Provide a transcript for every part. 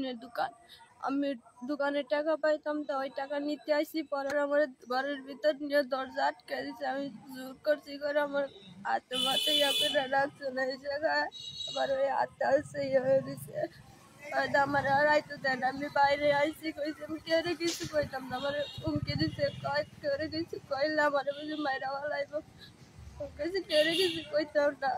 মেশিনের দোকান। আমি দোকানে টাকা পাইতাম, তো ওই টাকা নিতে আসি। পরে আমার ঘরের ভিতর নিয়ে দরজা আটকে দিচ্ছে। আমি জোর করছি করে আমার হাতে মাথে ইয়ে করে রাখছে না এই জায়গায়। আবার ওই হাতটা ইয়ে হয়ে দিছে, আমার আর আইতে দেন। আমি বাইরে আইসি, কইছি আমি কেউ কিছু কইতাম না। আমার হুমকি দিচ্ছে, কেউ কিছু কইলে আমার বুঝি মাইরা ভালাইব। কইছি কেউ কিছু কইতাম না।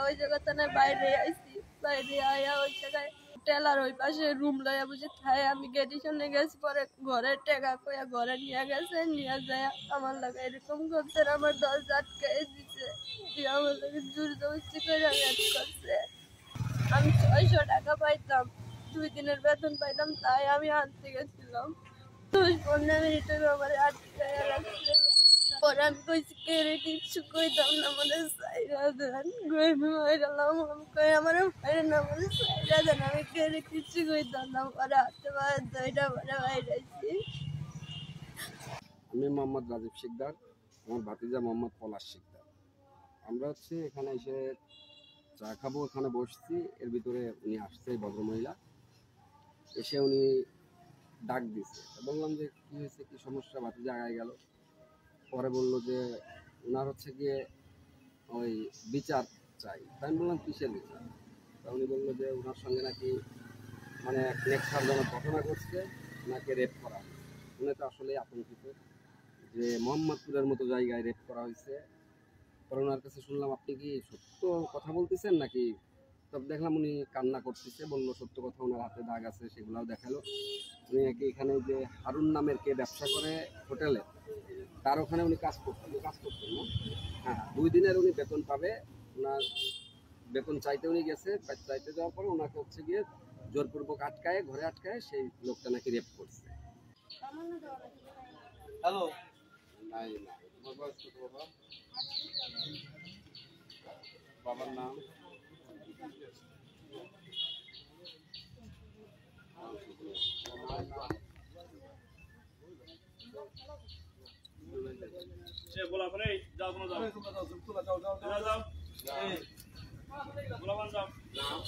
ওই জায়গা তো না বাইরে আইসি, বাইরে আয়া ওই জায়গায় টেলার ওই পাশে রুম লইয়া বুঝি থাই। আমি গেটের সামনে গেছি, পরে ঘরের টেকা কইয়া ঘরে নিয়ে গেছে। নিয়ে যায় আমার লাগে এরকম করছে, আমার দরজা আটকে দিচ্ছে, আমার লাগে জোর জবরদস্তি করে করছে। আমি 600 টাকা পাইতাম, 2 দিনের বেতন পাইতাম, তাই আমি আনতে গেছিলাম। 10-15 মিনিটে আমার আটকে রাখছে। পরে আমি কইছি কেড়ে কিচ্ছু কইতাম না, মানে সাইরা দেন। আমার বাইরে না, মানে সাইরা দেন, আমি কেড়ে কিচ্ছু কইতাম না। পরে হাতে পায়ে দইটা পরে বাইরেছি। আমি মোহাম্মদ রাজীব শিকদার, আমার ভাতিজা মোহাম্মদ পলাশ শিকদার। আমরা এখানে এসে চা খাবো, এখানে বসছি। এর ভিতরে উনি আসছে, ভদ্রমহিলা এসে উনি ডাক দিচ্ছে। বললাম যে কি হয়েছে, কি সমস্যা, ভাতিজা আগায় গেল। পরে বললো যে ওনার গিয়ে ওই বিচার চাই। তাই বললাম কিসের বিচার? তা উনি বললো যে ওনার সঙ্গে নাকি মানে নেককারজনক ঘটনা ঘটছে, ওনাকে রেপ করা হয়েছে। উনি তো আসলে আতঙ্কিত যে মোহাম্মদপুরের মতো জায়গায় রেপ করা হয়েছে। পরে ওনার কাছে শুনলাম আপনি কি সত্য কথা বলতেছেন নাকি। তবে দেখলাম উনি কান্না করতেছে, বললো সত্য কথা, ওনার হাতে দাগ আছে, সেগুলাও দেখালো। উনি নাকি এখানে যে হারুন নামের কে ব্যবসা করে হোটেলে, তার ওখানে উনি কাজ করতেন না। হ্যাঁ, 2 দিনের উনি বেতন পাবে। ওনার বেতন চাইতে উনি গেছে, চাইতে যাওয়ার পরে ওনাকে গিয়ে জোরপূর্বক আটকায়, ঘরে আটকায়, সেই লোকটা নাকি রেপ করছে। হ্যালো, নাই না, তোমার বয়স কত বাবা? বাবার নাম? সে বলা পরে যাও, যাও, যাও, যাও, যাও, যাও, যাও, যাও, যাও, যাও, যাও, যাও, যাও, যাও, যাও,